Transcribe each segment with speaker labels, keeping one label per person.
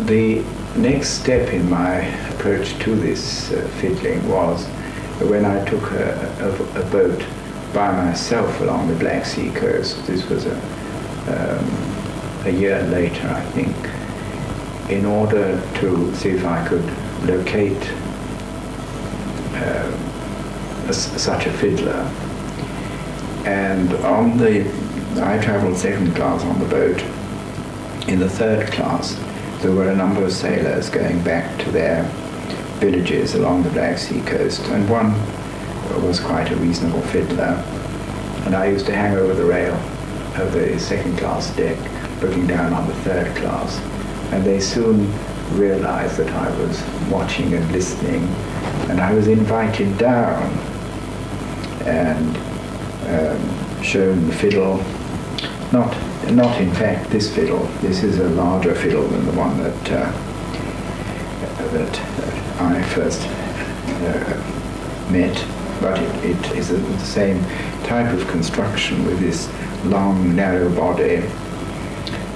Speaker 1: The next step in my approach to this fiddling was when I took a boat by myself along the Black Sea coast. This was a year later, I think, in order to see if I could locate such a fiddler. And I travelled second class on the boat. In the third class, there were a number of sailors going back to their villages along the Black Sea coast, and one was quite a reasonable fiddler. And I used to hang over the rail of the second class deck, looking down on the third class, and they soon realized that I was watching and listening, and I was invited down and shown the fiddle. Not in fact this fiddle. This is a larger fiddle than the one that I first met, but it is the same type of construction with this long, narrow body,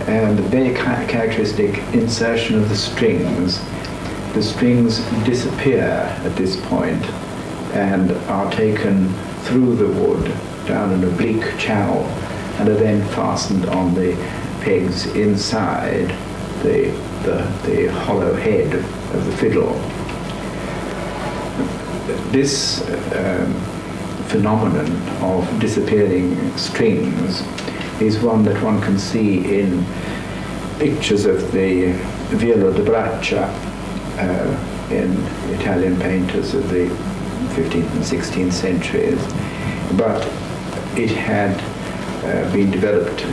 Speaker 1: and a very characteristic insertion of the strings. The strings disappear at this point and are taken through the wood down an oblique channel and are then fastened on the pegs inside the hollow head of the fiddle. This phenomenon of disappearing strings is one that one can see in pictures of the Viola da Braccia in Italian painters of the 15th and 16th centuries, but it had been developed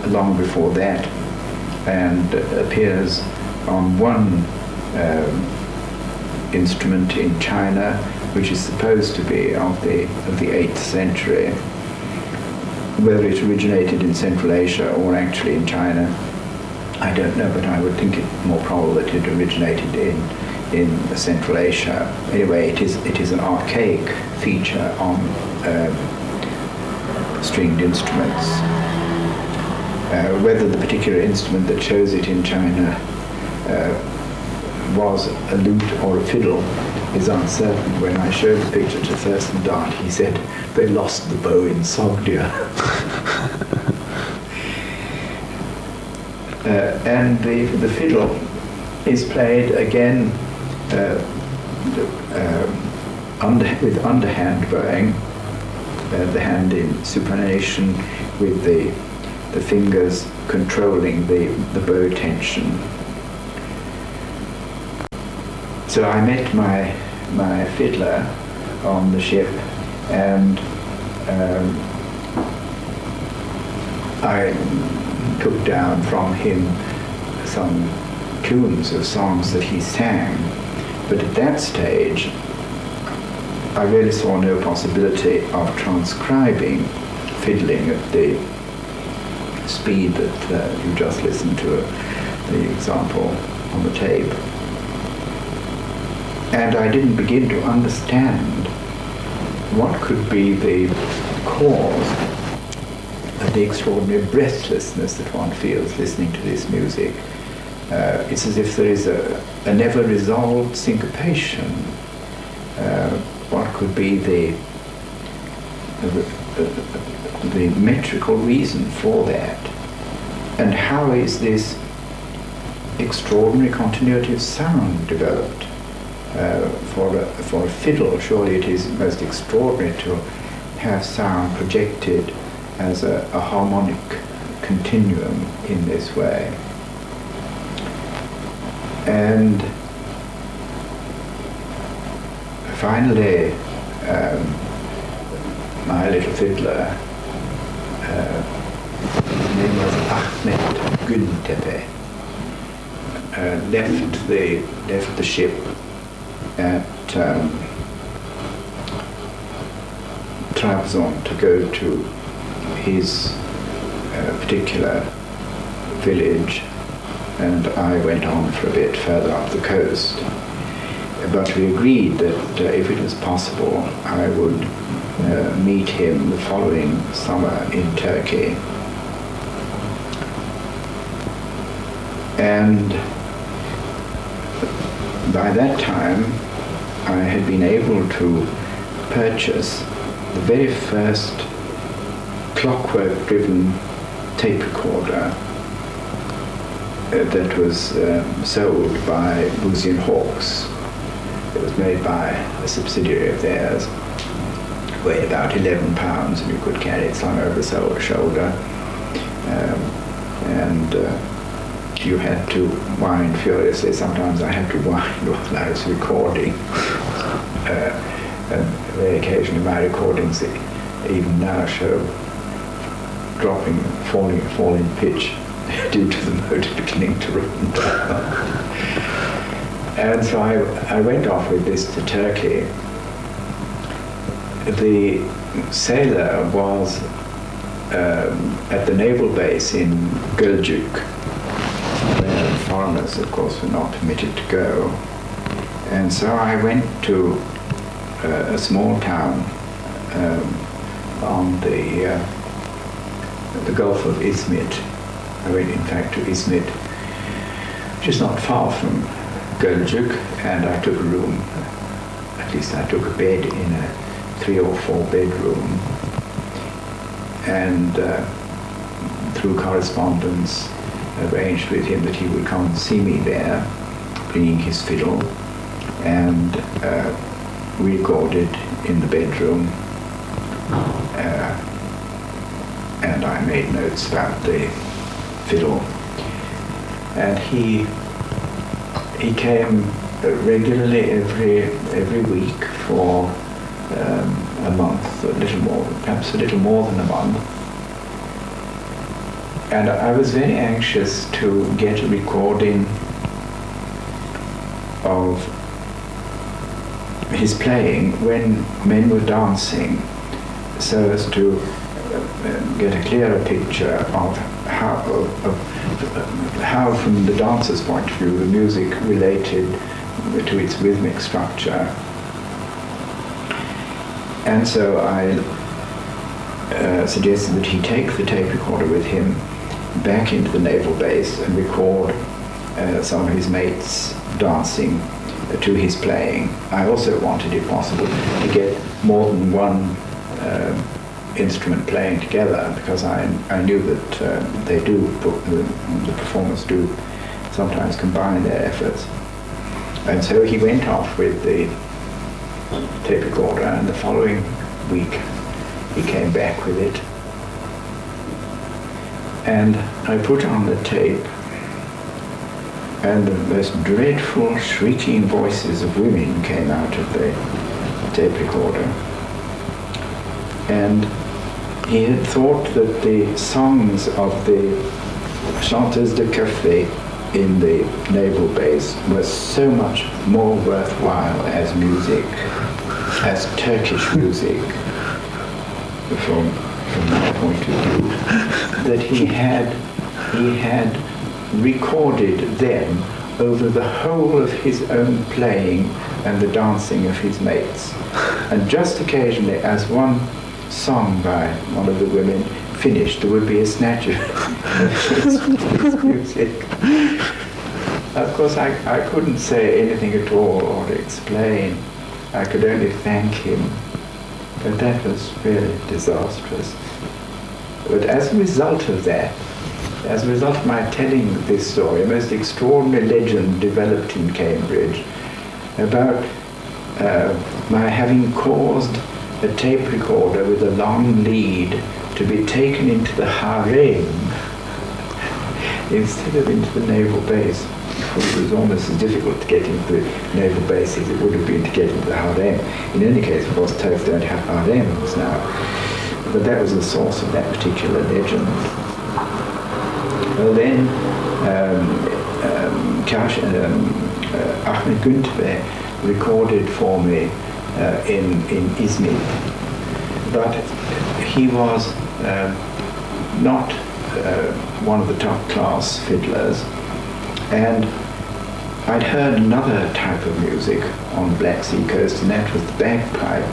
Speaker 1: long before that and appears on one instrument in China, which is supposed to be of the 8th century. Whether it originated in Central Asia or actually in China, I don't know, but I would think it more probable that it originated in Central Asia. Anyway, it is an archaic feature on stringed instruments. Whether the particular instrument that shows it in China was a lute or a fiddle is uncertain. When I showed the picture to Thurston Dart, he said they lost the bow in Sogdia. And the fiddle is played again with underhand bowing, the hand in supination with the fingers controlling the bow tension. So I met my fiddler on the ship, and I took down from him some tunes of songs that he sang. But at that stage, I really saw no possibility of transcribing fiddling at the speed that you just listened to the example on the tape. And I didn't begin to understand what could be the cause of the extraordinary breathlessness that one feels listening to this music. It's as if there is a never-resolved syncopation. What could be the metrical reason for that? And how is this extraordinary continuity of sound developed? For a fiddle, surely it is most extraordinary to have sound projected as a harmonic continuum in this way. And finally, my little fiddler, his name was Ahmed Güntepe, left the ship at Trabzon to go to his particular village, and I went on for a bit further up the coast. But we agreed that if it was possible, I would meet him the following summer in Turkey. And by that time, I had been able to purchase the very first clockwork-driven tape recorder that was sold by Boozy and Hawkes. It was made by a subsidiary of theirs. Weighed about 11 pounds, and you could carry it slung over the shoulder. You had to wind furiously. Sometimes I had to wind while I was recording. And very occasionally my recordings even now show falling pitch due to the motor beginning to run down. And so I went off with this to Turkey. The sailor was at the naval base in Gölcük, where foreigners, of course, were not permitted to go. And so I went to a small town on the Gulf of Izmit. I went, in fact, to Izmit, which is not far from Gölcük, and I took a room. At least I took a bed in a 3 or 4 bedroom, and through correspondence arranged with him that he would come and see me there, bringing his fiddle, and recorded in the bedroom, and I made notes about the fiddle. And he came regularly every week for a month, perhaps a little more than a month. And I was very anxious to get a recording of his playing when men were dancing, so as to get a clearer picture of how, from the dancer's point of view, the music related to its rhythmic structure. And so I suggested that he take the tape recorder with him back into the naval base and record some of his mates dancing to his playing. I also wanted, if possible, to get more than one instrument playing together, because I knew that the performers do sometimes combine their efforts. And so he went off with the tape recorder, and the following week he came back with it. And I put on the tape, and the most dreadful shrieking voices of women came out of the tape recorder. And he had thought that the songs of the chanteuses de café in the naval base were so much more worthwhile as music, as Turkish music, from my point of view, that he had recorded them over the whole of his own playing and the dancing of his mates. And just occasionally, as one song by one of the women finished, there would be a snatch of his music. Of course, I couldn't say anything at all or explain. I could only thank him. But that was really disastrous. But as a result of that, as a result of my telling this story, a most extraordinary legend developed in Cambridge about my having caused a tape recorder with a long lead to be taken into the harem instead of into the naval base. It was almost as difficult to get into the naval base as it would have been to get into the harem. In any case, of course, Turks don't have harems now. But that was the source of that particular legend. Well, then, Ahmed Günther recorded for me in Izmit. But he was not one of the top-class fiddlers. And I'd heard another type of music on the Black Sea coast, and that was the bagpipe.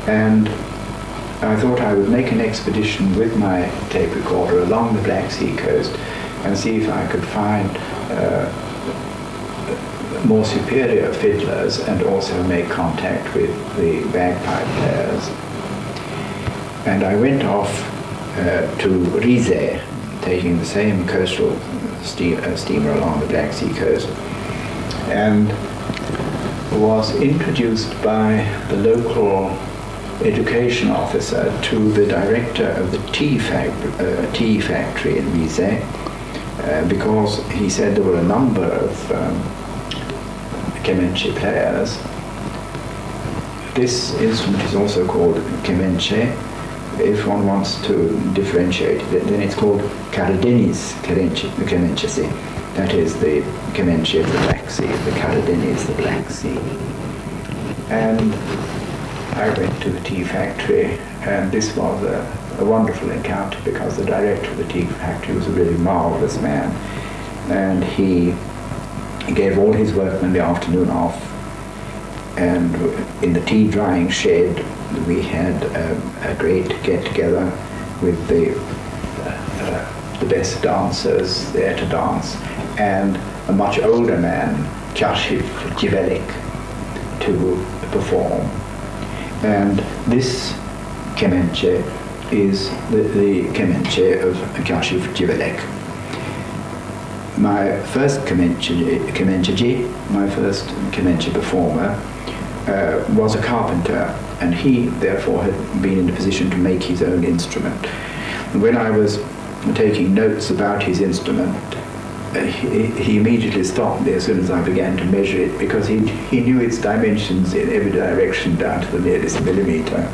Speaker 1: And I thought I would make an expedition with my tape recorder along the Black Sea coast and see if I could find more superior fiddlers and also make contact with the bagpipe players. And I went off to Rize, taking the same coastal steamer along the Black Sea coast, and was introduced by the local education officer to the director of the tea factory in Rize, because he said there were a number of kemençe players. This instrument is also called kemençe. If one wants to differentiate it, then it's called Karadeniz kemençesi. That is the kemençe of the Black Sea. The Karadeniz, the Black Sea. And I went to the tea factory, and this was a wonderful encounter, because the director of the tea factory was a really marvelous man, and he gave all his workmen the afternoon off, and in the tea drying shed we had a great get-together with the best dancers there to dance, and a much older man, Kashif Jivelik, to perform. And this kemençe is the kemençe of Kashif Jivelek. My first kemençeci, my first kemençe performer, was a carpenter, and he therefore had been in a position to make his own instrument. And when I was taking notes about his instrument, he immediately stopped me as soon as I began to measure it, because he knew its dimensions in every direction down to the nearest millimeter.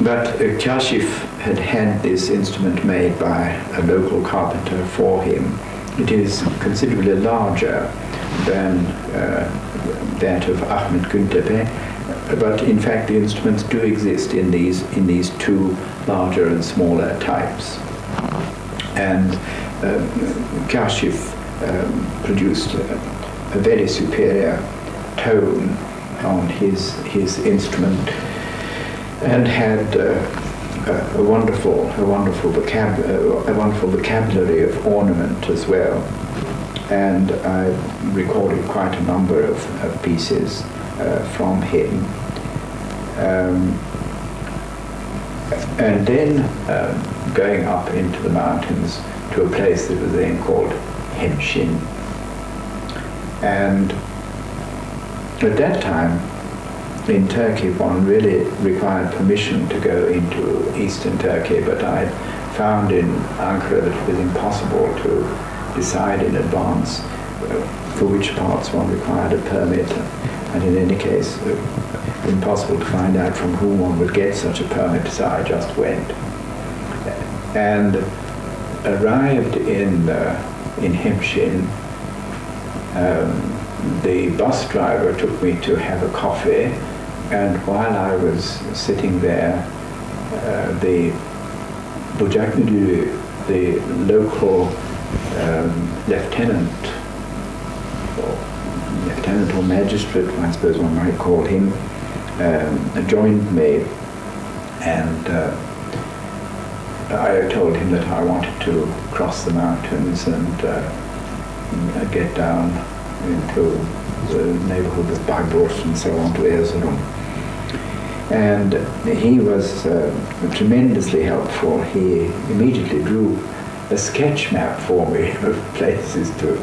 Speaker 1: But Kashif had this instrument made by a local carpenter for him. It is considerably larger than that of Ahmet Güntepe, but in fact the instruments do exist in these two larger and smaller types. And Kashif produced a very superior tone on his instrument, and had a wonderful vocabulary of ornament as well. And I recorded quite a number of pieces from him. And then going up into the mountains to a place that was then called Hemşin. And at that time, in Turkey, one really required permission to go into eastern Turkey, but I found in Ankara that it was impossible to decide in advance for which parts one required a permit, and in any case, impossible to find out from whom one would get such a permit, so I just went. And arrived in Hemşin, the bus driver took me to have a coffee, and while I was sitting there, the Bucak Müdürü, the local lieutenant or magistrate, I suppose one might call him, joined me, and I told him that I wanted to cross the mountains and get down into the neighborhood of Bayburt and so on to Erzurum. And he was tremendously helpful. He immediately drew a sketch map for me of places to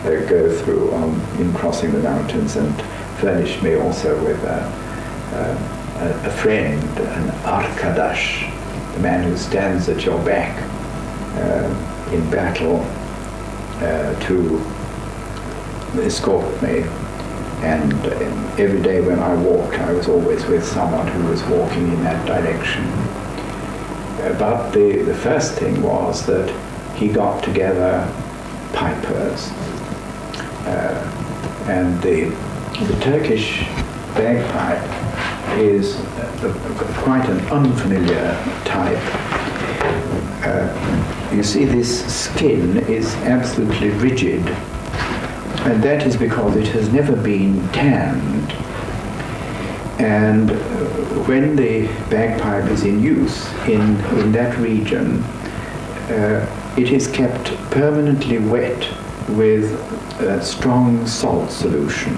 Speaker 1: go through in crossing the mountains, and furnished me also with a friend, an arkadaş, the man who stands at your back in battle, to escort me. And every day when I walked, I was always with someone who was walking in that direction. But the first thing was that he got together pipers. And the Turkish bagpipe is quite an unfamiliar type. You see, this skin is absolutely rigid, and that is because it has never been tanned. And when the bagpipe is in use in that region, it is kept permanently wet with a strong salt solution.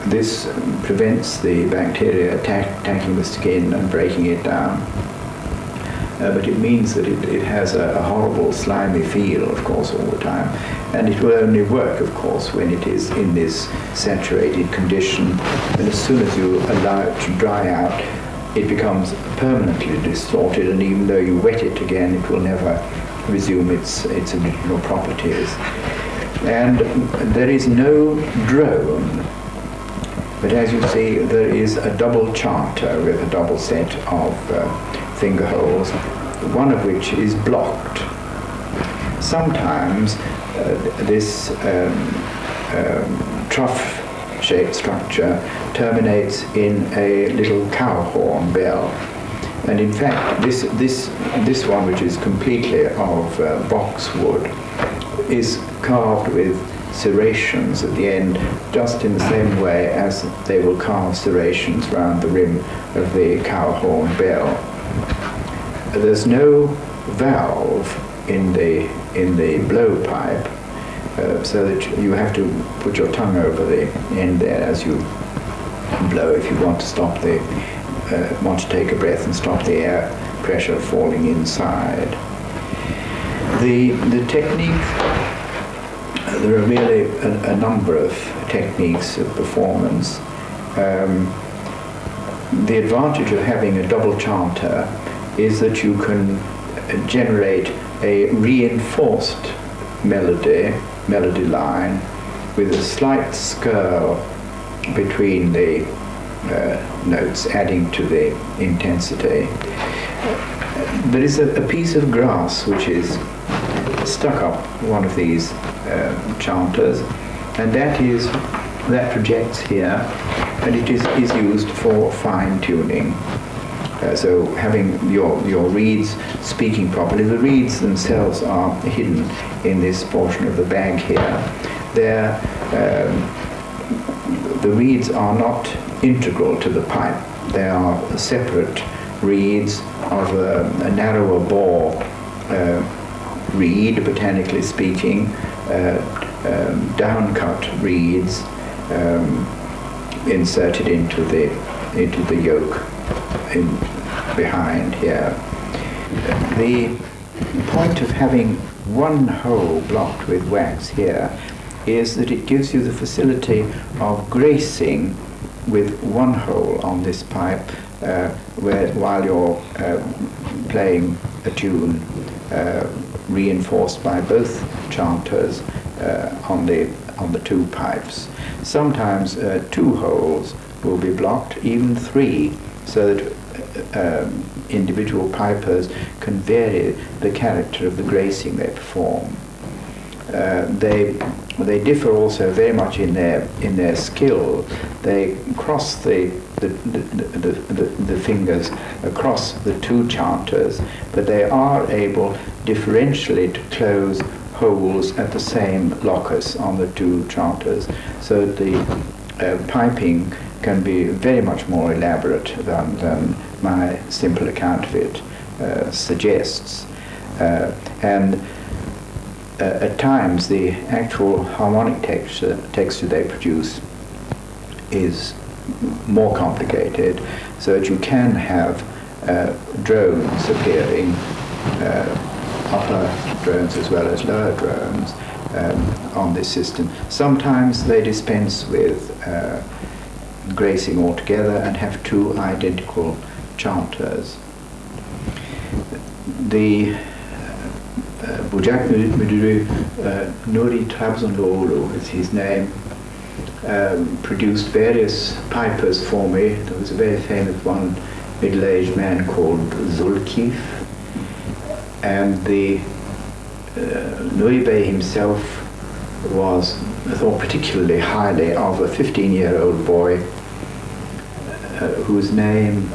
Speaker 1: This prevents the bacteria attacking the skin and breaking it down. But it means that it has a horrible slimy feel, of course, all the time. And it will only work, of course, when it is in this saturated condition. And as soon as you allow it to dry out, it becomes permanently distorted, and even though you wet it again, it will never resume its original properties. And there is no drone, but as you see, there is a double charter with a double set of finger holes, one of which is blocked. Sometimes this trough-shaped structure terminates in a little cow horn bell, and in fact this one, which is completely of boxwood, is carved with serrations at the end, just in the same way as they will carve serrations round the rim of the cow horn bell. There's no valve in the blowpipe, so that you have to put your tongue over the end there as you blow if you want to want to take a breath and stop the air pressure falling inside. The technique, there are really a number of techniques of performance. The advantage of having a double chanter is that you can generate a reinforced melody line with a slight skirl between the notes, adding to the intensity. There is a piece of grass which is stuck up one of these chanters, and that projects here, and it is used for fine tuning. So having your reeds speaking properly. The reeds themselves are hidden in this portion of the bag here. The reeds are not integral to the pipe. They are separate reeds of a narrower bore reed, botanically speaking, down-cut reeds inserted into the yoke behind here. The point of having one hole blocked with wax here is that it gives you the facility of gracing with one hole on this pipe while you're playing a tune reinforced by both chanters on the two pipes. Sometimes two holes will be blocked, even three, so that individual pipers can vary the character of the gracing they perform. They differ also very much in their skill. They cross the fingers across the two chanters, but they are able differentially to close holes at the same locus on the two chanters, so that the piping can be very much more elaborate than my simple account of it suggests. And at times the actual harmonic texture they produce is more complicated, so that you can have drones appearing, upper drones as well as lower drones on this system. Sometimes they dispense with gracing altogether and have two identical chanters. The Bucak Müdürü Nuri Trabzonluoğlu is his name, produced various pipers for me. There was a very famous one, middle-aged man called Zulkif, and the Nuri Bey himself was thought particularly highly of a 15-year-old boy whose name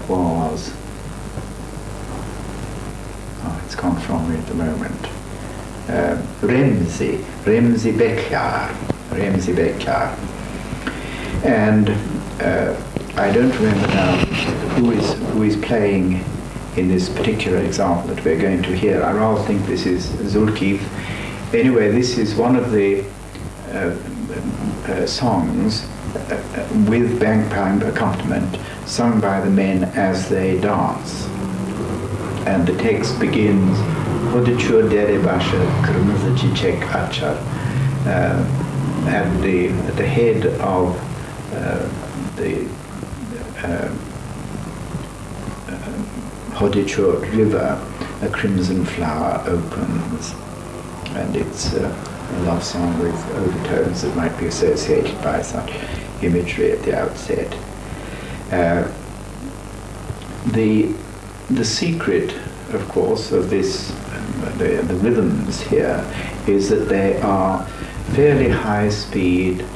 Speaker 1: was, it's gone from me at the moment, Remzi Bekar. And I don't remember now who is playing in this particular example that we're going to hear. I rather think this is Zulkif. Anyway, this is one of the songs with bagpipe accompaniment sung by the men as they dance. And the text begins, Hodichur dere basha kırmızı çiçek açar. At the head of the Hodichur river, a crimson flower opens. And it's a love song with overtones that might be associated by such imagery at the outset. The secret, of course, of this, the rhythms here, is that they are fairly high-speed,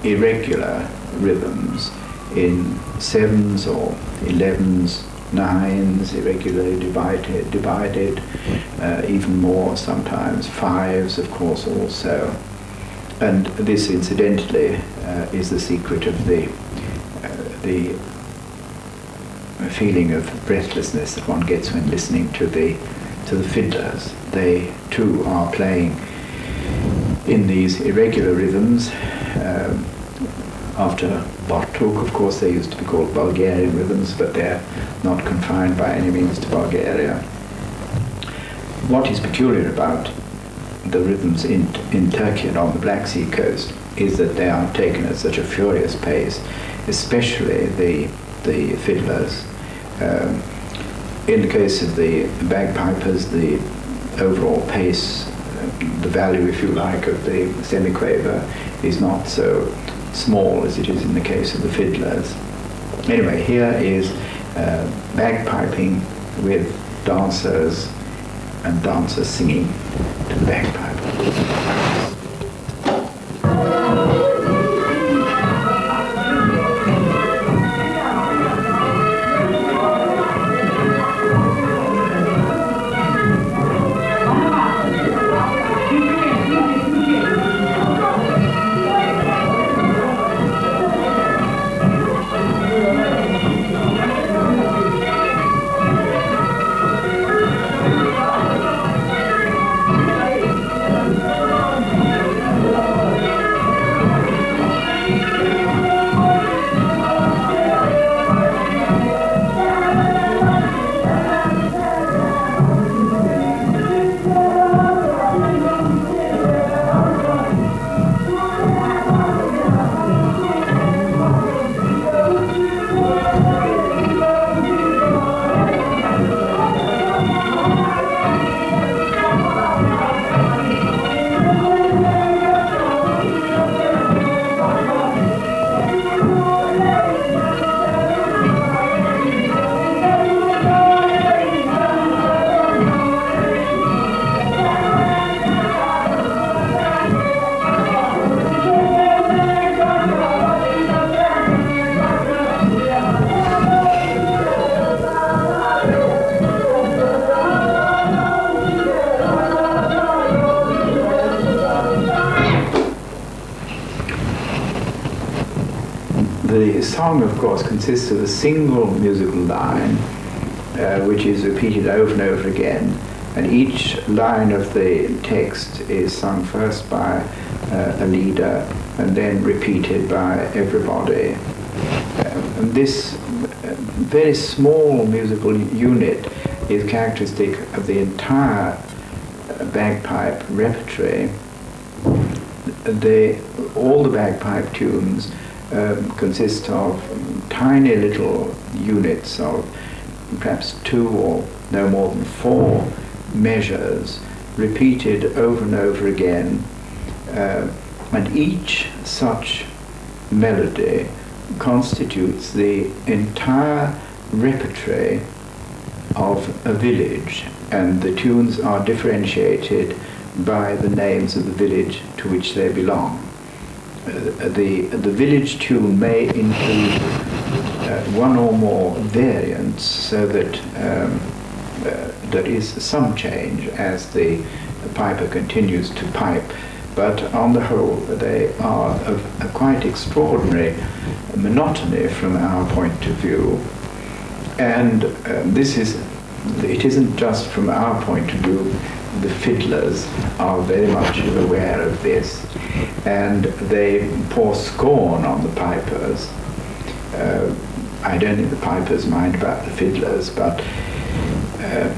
Speaker 1: irregular rhythms in 7s or 11s, 9s, irregularly divided, even more sometimes, 5s, of course, also. And this, incidentally, is the secret of the feeling of breathlessness that one gets when listening to the fiddlers. They too are playing in these irregular rhythms. After Bartók, of course, they used to be called Bulgarian rhythms, but they're not confined by any means to Bulgaria. What is peculiar about the rhythms in Turkey and on the Black Sea coast is that they are taken at such a furious pace, especially the fiddlers. In the case of the bagpipers, the overall pace, the value, if you like, of the semiquaver is not so small as it is in the case of the fiddlers. Anyway, here is bagpiping with dancers and dancers singing to the bagpipe. The song, of course, consists of a single musical line which is repeated over and over again, and each line of the text is sung first by a leader and then repeated by everybody. And this very small musical unit is characteristic of the entire bagpipe repertory. All the bagpipe tunes consist of tiny little units of perhaps 2 or no more than 4 measures repeated over and over again, and each such melody constitutes the entire repertory of a village, and the tunes are differentiated by the names of the village to which they belong. The village tune may include one or more variants, so that there is some change as the piper continues to pipe, but on the whole they are of a quite extraordinary monotony from our point of view. And this is it isn't just from our point of view. The fiddlers are very much aware of this, and they pour scorn on the pipers. I don't think the pipers mind about the fiddlers, but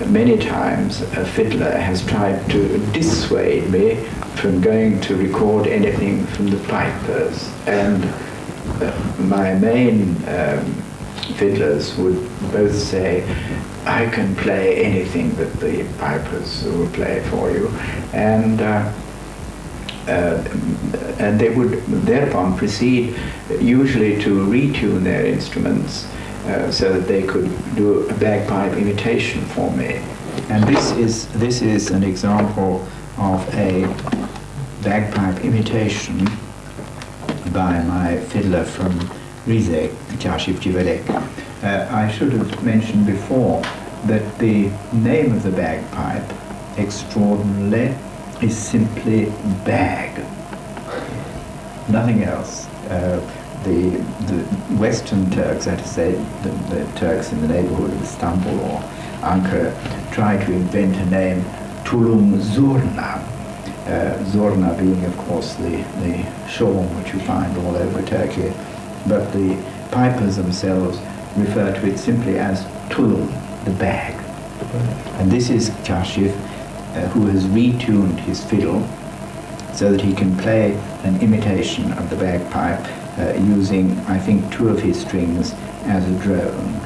Speaker 1: many times a fiddler has tried to dissuade me from going to record anything from the pipers, and my main fiddlers would both say, I can play anything that the pipers will play for you, and they would thereupon proceed usually to retune their instruments so that they could do a bagpipe imitation for me. And this is an example of a bagpipe imitation by my fiddler from Rize, Kashif Jivelek. I should have mentioned before that the name of the bagpipe, extraordinarily, is simply bag. Nothing else. The Western Turks, that is to say, the Turks in the neighborhood of Istanbul or Ankara, try to invent a name, Tulum Zurna. Zurna being, of course, the shawl which you find all over Turkey, but the pipers themselves refer to it simply as tulum, the bag. And this is Kashif, who has retuned his fiddle so that he can play an imitation of the bagpipe using, I think, 2 of his strings as a drone.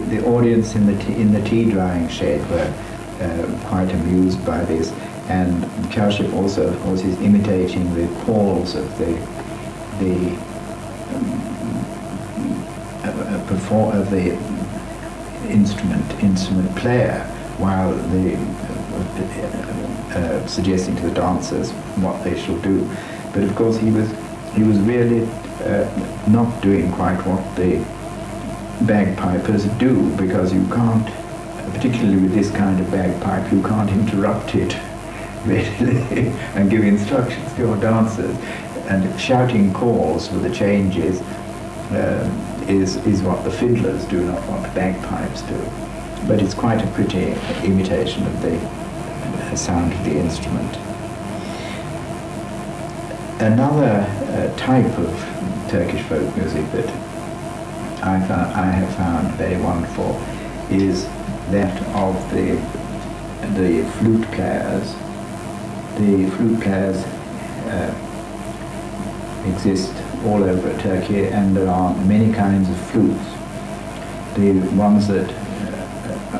Speaker 1: The audience in the tea drying shed were quite amused by this, and Kashif also, of course, is imitating the calls of the instrument player, while suggesting to the dancers what they shall do. But of course, he was really not doing quite what the bagpipers do, because you can't, particularly with this kind of bagpipe, you can't interrupt it readily and give instructions to your dancers. And shouting calls for the changes is what the fiddlers do, not what the bagpipes do. But it's quite a pretty imitation of the sound of the instrument. Another type of Turkish folk music that I have found very wonderful is that of the flute players. The flute players exist all over Turkey, and there are many kinds of flutes. The ones that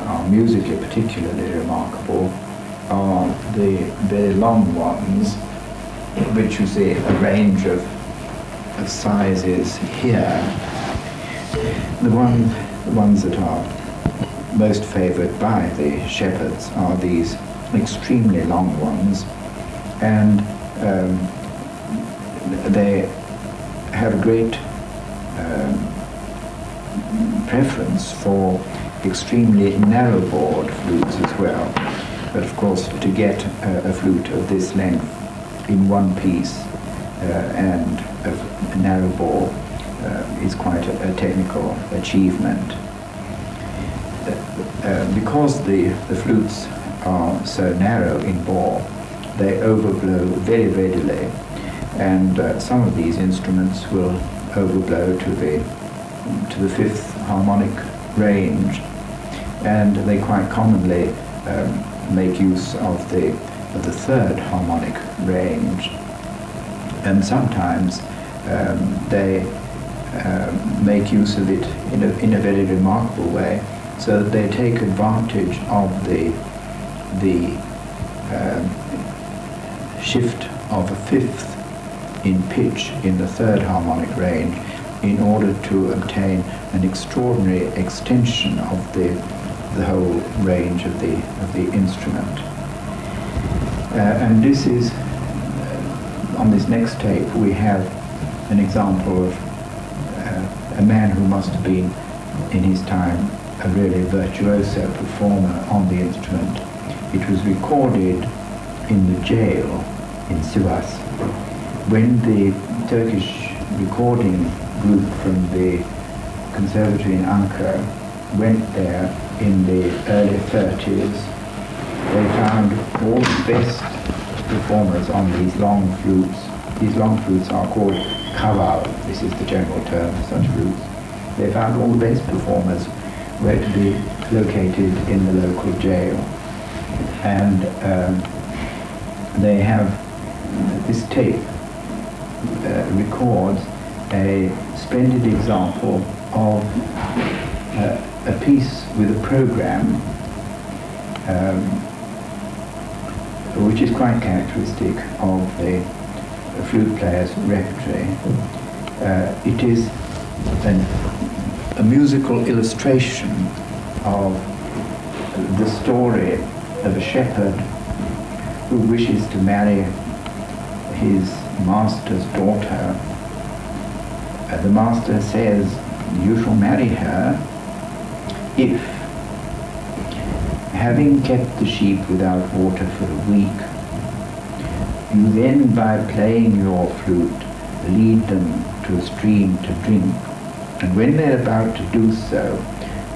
Speaker 1: are musically particularly remarkable are the very long ones, which you see a range of sizes here. The ones that are most favoured by the shepherds are these extremely long ones, and they have a great preference for extremely narrow-bored flutes as well. But of course, to get a flute of this length in one piece and of narrow bore is quite a technical achievement. Because the flutes are so narrow in bore, they overblow very readily, and some of these instruments will overblow to the 5th harmonic range, and they quite commonly make use of the 3rd harmonic range, and sometimes they make use of it in a very remarkable way. So they take advantage of the shift of a fifth in pitch in the third harmonic range in order to obtain an extraordinary extension of the whole range of the instrument. And this is, on this next tape, we have an example of a man who must have been, in his time, a really virtuoso performer on the instrument. It was recorded in the jail in Sivas when the Turkish recording group from the conservatory in Ankara went there in the early 30s. They found all the best performers on these long flutes. These long flutes are called kaval. This is the general term for such flutes. They found all the best performers were to be located in the local jail. And they have this tape records a splendid example of a piece with a program which is quite characteristic of the flute player's repertory. It is a musical illustration of the story of a shepherd who wishes to marry his master's daughter. The master says, "You shall marry her if, having kept the sheep without water for a week, you then, by playing your flute, lead them to a stream to drink, and when they're about to do so,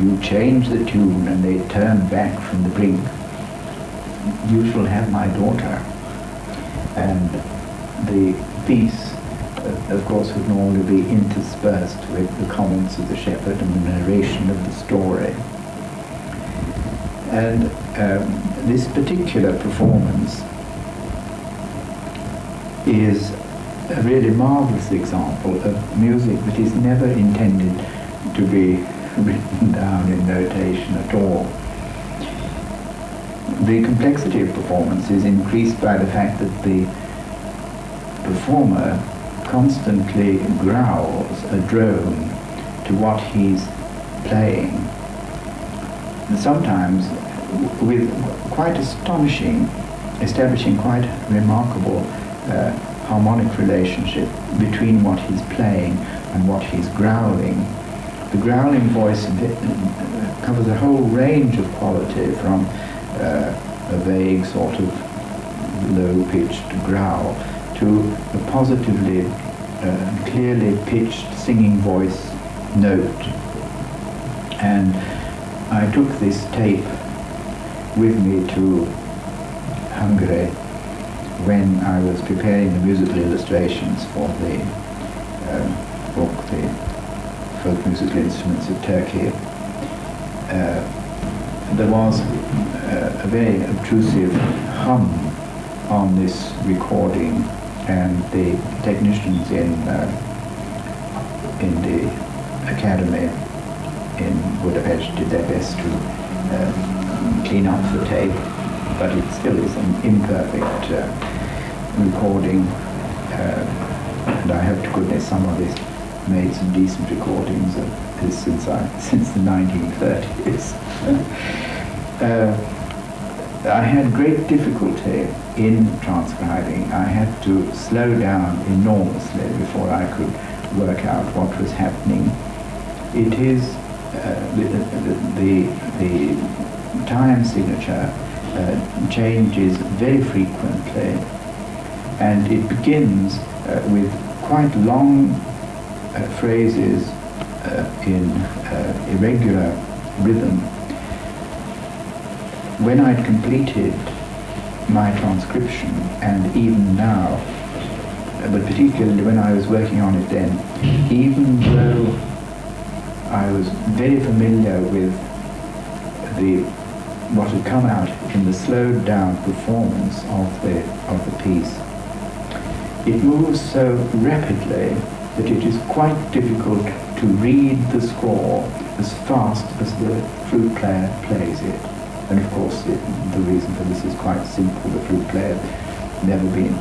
Speaker 1: you change the tune and they turn back from the brink. You shall have my daughter." And the piece, of course, would normally be interspersed with the comments of the shepherd and the narration of the story. And this particular performance is a really marvelous example of music that is never intended to be written down in notation at all. The complexity of performance is increased by the fact that the performer constantly growls a drone to what he's playing, and sometimes with quite establishing quite remarkable harmonic relationship between what he's playing and what he's growling. The growling voice covers a whole range of quality, from a vague sort of low-pitched growl to a positively clearly pitched singing voice note. And I took this tape with me to Hungary when I was preparing the musical illustrations for the book, The Folk Musical Instruments of Turkey. There was a very obtrusive hum on this recording, and the technicians in the academy in Budapest did their best to clean up the tape, but it still is an imperfect recording, and I hope to goodness somebody made some decent recordings of this since the 1930s. I had great difficulty in transcribing. I had to slow down enormously before I could work out what was happening. It is the time signature changes very frequently, and it begins with quite long phrases in irregular rhythm. When I'd completed my transcription, and even now, but particularly when I was working on it then, even though I was very familiar with what had come out in the slowed down performance of the piece, it moves so rapidly that it is quite difficult to read the score as fast as the flute player plays it. And of course, the reason for this is quite simple. The flute player never been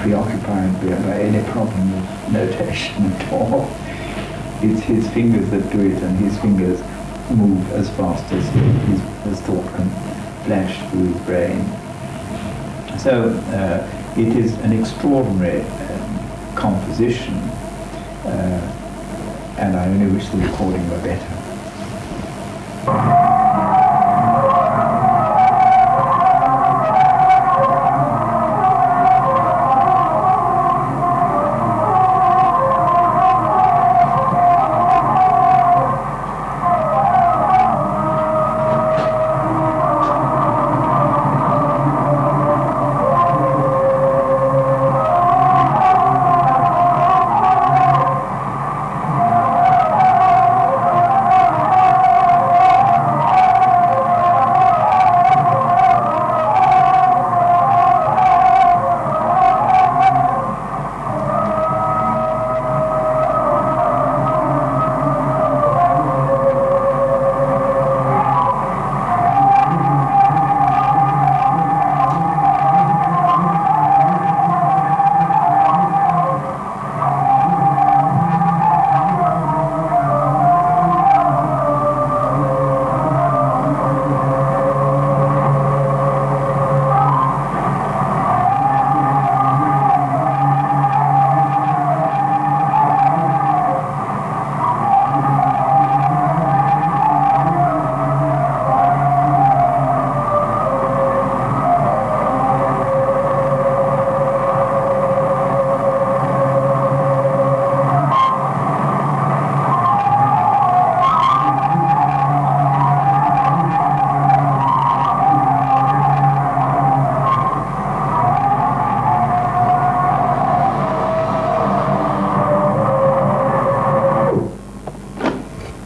Speaker 1: preoccupied by any problem of notation at all. It's his fingers that do it, and his fingers move as fast as his thought can flash through his brain. So it is an extraordinary composition, and I only wish the recording were better.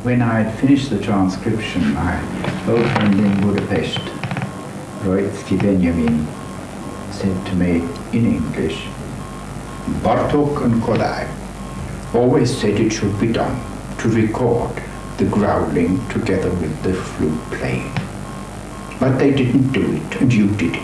Speaker 1: When I had finished the transcription, my old friend in Budapest, Laurence Picken, said to me in English, "Bartók and Kodály always said it should be done to record the growling together with the flute playing. But they didn't do it, and you did it."